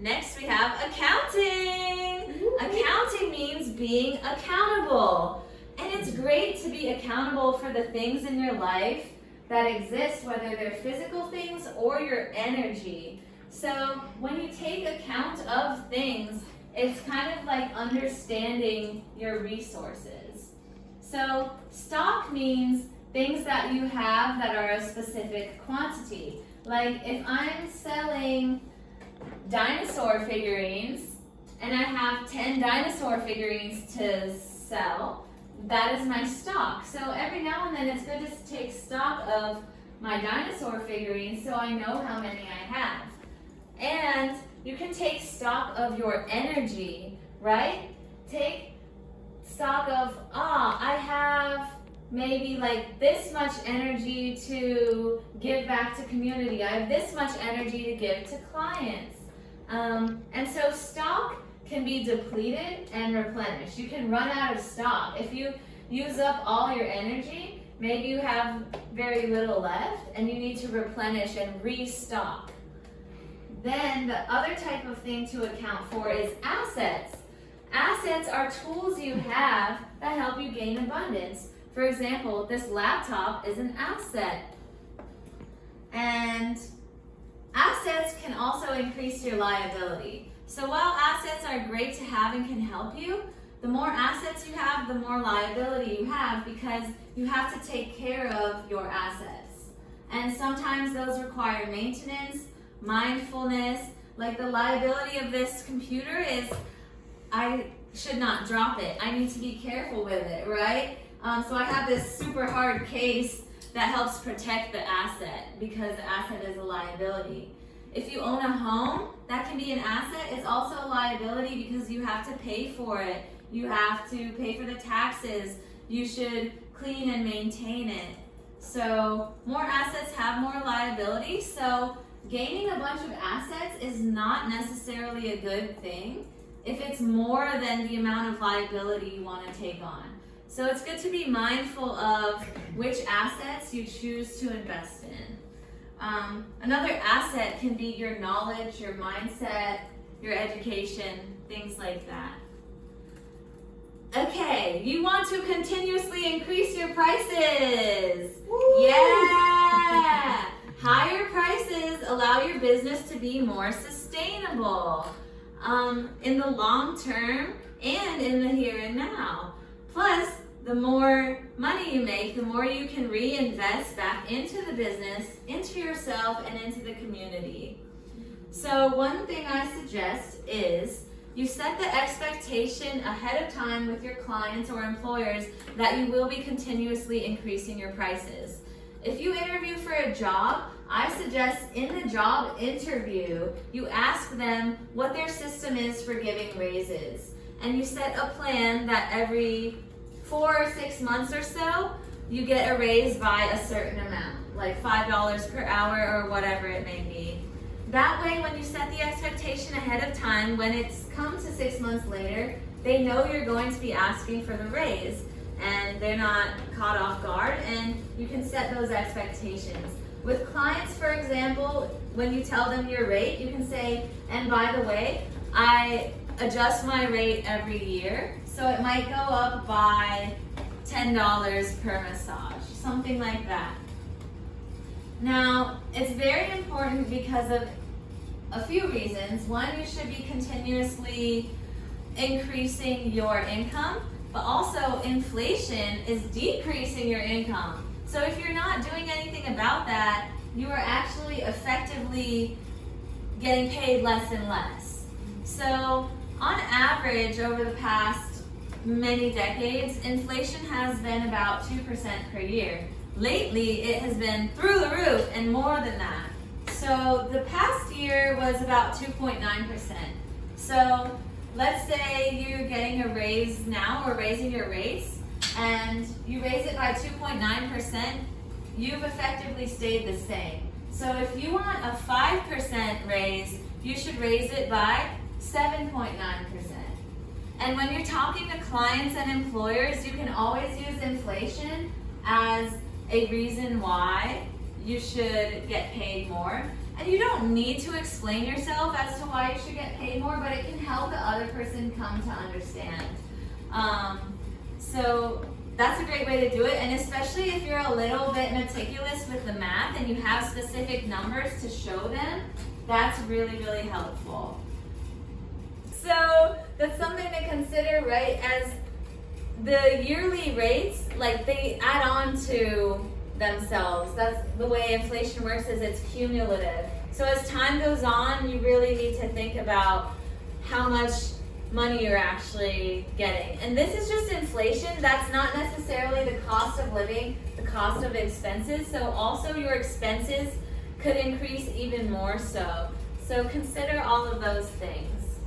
Next we have accounting. Accounting means being accountable. And it's great to be accountable for the things in your life that exist, whether they're physical things or your energy. So when you take account of things, it's kind of like understanding your resources. So stock means things that you have that are a specific quantity. Like if I'm selling dinosaur figurines and I have 10 dinosaur figurines to sell, that is my stock. So every now and then it's good to take stock of my dinosaur figurines so I know how many I have. And you can take stock of your energy, right? Take stock of, I have maybe like this much energy to give back to community. I have this much energy to give to clients. And so stock can be depleted and replenished. You can run out of stock. If you use up all your energy, maybe you have very little left and you need to replenish and restock. Then the other type of thing to account for is assets. Assets are tools you have that help you gain abundance. For example, this laptop is an asset. And assets can also increase your liability. So while assets are great to have and can help you, the more assets you have, the more liability you have because you have to take care of your assets. And sometimes those require maintenance, mindfulness. Like the liability of this computer is I should not drop it. I need to be careful with it, right? So I have this super hard case that helps protect the asset because the asset is a liability. If you own a home, that can be an asset. It's also a liability because you have to pay for it. You have to pay for the taxes. You should clean and maintain it. So more assets have more liability. So gaining a bunch of assets is not necessarily a good thing if it's more than the amount of liability you want to take on. So it's good to be mindful of which assets you choose to invest in. Another asset can be your knowledge, your mindset, your education, things like that. Okay, you want to continuously increase your prices. Woo! Yeah! Higher prices allow your business to be more sustainable in the long term and in the here and now. Plus, the more money you make, the more you can reinvest back into the business, into yourself, and into the community. So one thing I suggest is you set the expectation ahead of time with your clients or employers that you will be continuously increasing your prices. If you interview for a job, I suggest in the job interview, you ask them what their system is for giving raises. And you set a plan that every 4 or 6 months or so, you get a raise by a certain amount, like $5 per hour or whatever it may be. That way, when you set the expectation ahead of time, when it's come to 6 months later, they know you're going to be asking for the raise and they're not caught off guard, and you can set those expectations. With clients, for example, when you tell them your rate, you can say, and by the way, I adjust my rate every year, so it might go up by $10 per massage, something like that. Now, it's very important because of a few reasons. One, you should be continuously increasing your income, but also inflation is decreasing your income. So if you're not doing anything about that, you are actually effectively getting paid less and less. So on average, over the past many decades, inflation has been about 2% per year. Lately, it has been through the roof and more than that. So the past year was about 2.9%. So let's say you're getting a raise now, or raising your rates, and you raise it by 2.9%, you've effectively stayed the same. So if you want a 5% raise, you should raise it by 7.9%. And when you're talking to clients and employers, you can always use inflation as a reason why you should get paid more. And you don't need to explain yourself as to why you should get paid more, but it can help the other person come to understand. So that's a great way to do it, and especially if you're a little bit meticulous with the math and you have specific numbers to show them, that's really, really helpful. So that's something to consider, right? As the yearly rates, like they add on to themselves. That's the way inflation works, is it's cumulative. So as time goes on, you really need to think about how much money you're actually getting. And this is just inflation. That's not necessarily the cost of living, the cost of expenses. So also your expenses could increase even more so. So consider all of those things.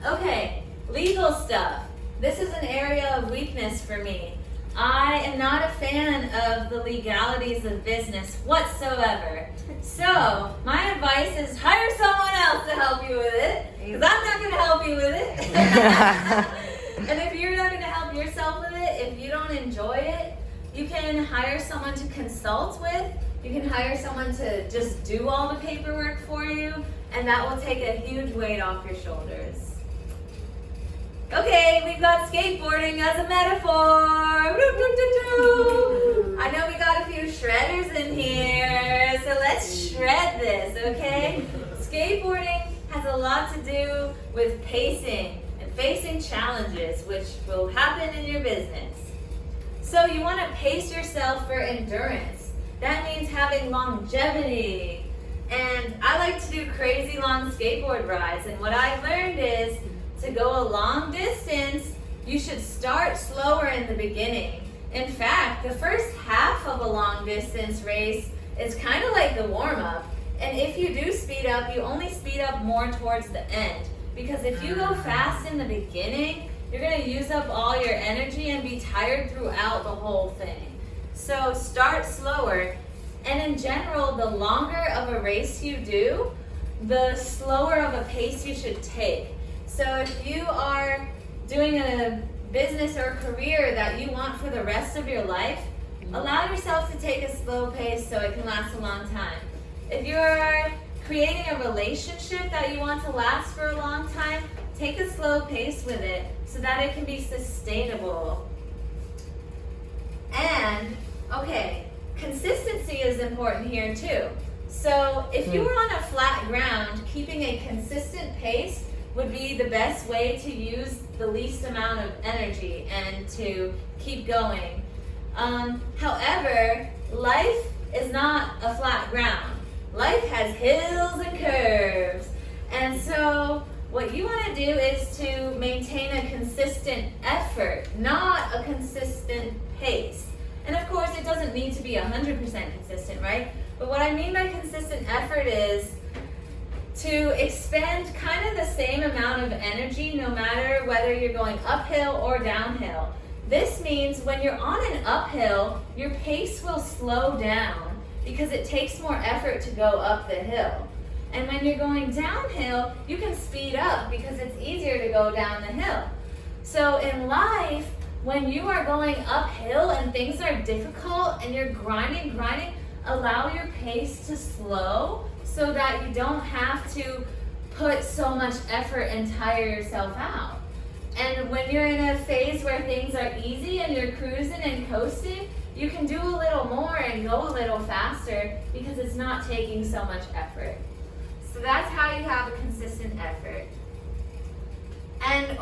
Okay, legal stuff. This is an area of weakness for me. I am not a fan of the legalities of business whatsoever. So my advice is hire someone else to help you with it, because I'm not going to help you with it. And if you're not going to help yourself with it, if you don't enjoy it, you can hire someone to consult with. You can hire someone to just do all the paperwork for you, and that will take a huge weight off your shoulders. Okay, we've got skateboarding as a metaphor. I know we got a few shredders in here, so let's shred this, okay? Skateboarding has a lot to do with pacing and facing challenges, which will happen in your business. So you want to pace yourself for endurance. That means having longevity. And I like to do crazy long skateboard rides, and what I've learned is to go a long distance, you should start slower in the beginning. In fact, the first half of a long distance race is kind of like the warm-up. And if you do speed up, you only speed up more towards the end. Because if you go fast in the beginning, you're going to use up all your energy and be tired throughout the whole thing. So start slower. And in general, the longer of a race you do, the slower of a pace you should take. So if you are doing a business or career that you want for the rest of your life, allow yourself to take a slow pace so it can last a long time. If you're creating a relationship that you want to last for a long time, take a slow pace with it so that it can be sustainable. And, okay, consistency is important here too. So if you were on a flat ground, keeping a consistent pace would be the best way to use the least amount of energy and to keep going. However, life is not a flat ground. Life has hills and curves. And so what you want to do is to maintain a consistent effort, not a consistent pace. And of course, it doesn't need to be 100% consistent, right? But what I mean by consistent effort is to expend kind of the same amount of energy no matter whether you're going uphill or downhill. This means when you're on an uphill, your pace will slow down because it takes more effort to go up the hill. And when you're going downhill, you can speed up because it's easier to go down the hill. So in life, when you are going uphill and things are difficult and you're grinding, allow your pace to slow so that you don't have to put so much effort and tire yourself out. And when you're in a phase where things are easy and you're cruising and coasting, you can do a little more and go a little faster because it's not taking so much effort. So that's how you have a consistent effort. And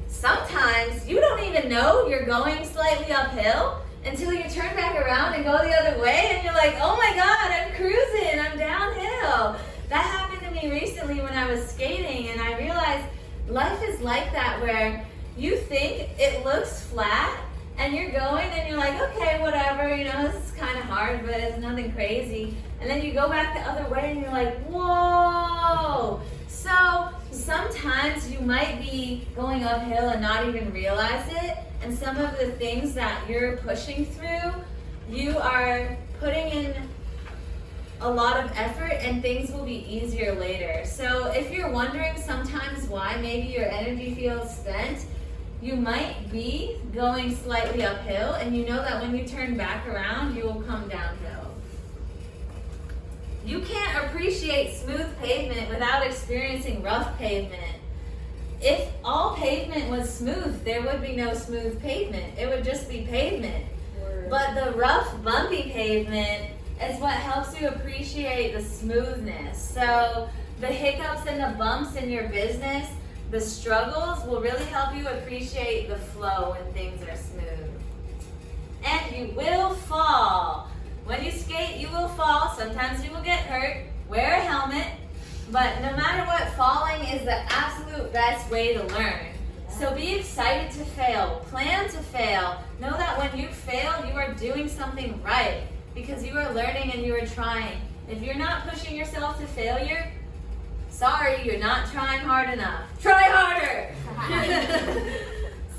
sometimes you don't even know you're going slightly uphill until you turn back around and go the other way and you're like, oh my God, I'm cruising, I'm downhill. That happened to me recently when I was skating, and I realized life is like that, where you think it looks flat and you're going and you're like, okay, whatever, this is kind of hard, but it's nothing crazy. And then you go back the other way and you're like, whoa. So sometimes you might be going uphill and not even realize it. And some of the things that you're pushing through, you are putting in a lot of effort, and things will be easier later. So if you're wondering sometimes why maybe your energy feels spent, you might be going slightly uphill, and you know that when you turn back around, you will come downhill. You can't appreciate smooth pavement without experiencing rough pavement. If all pavement was smooth, there would be no smooth pavement. It would just be pavement. But the rough, bumpy pavement is what helps you appreciate the smoothness. So the hiccups and the bumps in your business, the struggles will really help you appreciate the flow when things are smooth. And you will fall. When you skate, you will fall. Sometimes you will get hurt. Wear a helmet. But no matter what, falling is the absolute best way to learn. So be excited to fail. Plan to fail. Know that when you fail, you are doing something right because you are learning and you are trying. If you're not pushing yourself to failure, sorry, you're not trying hard enough. Try harder!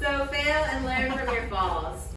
So fail and learn from your falls.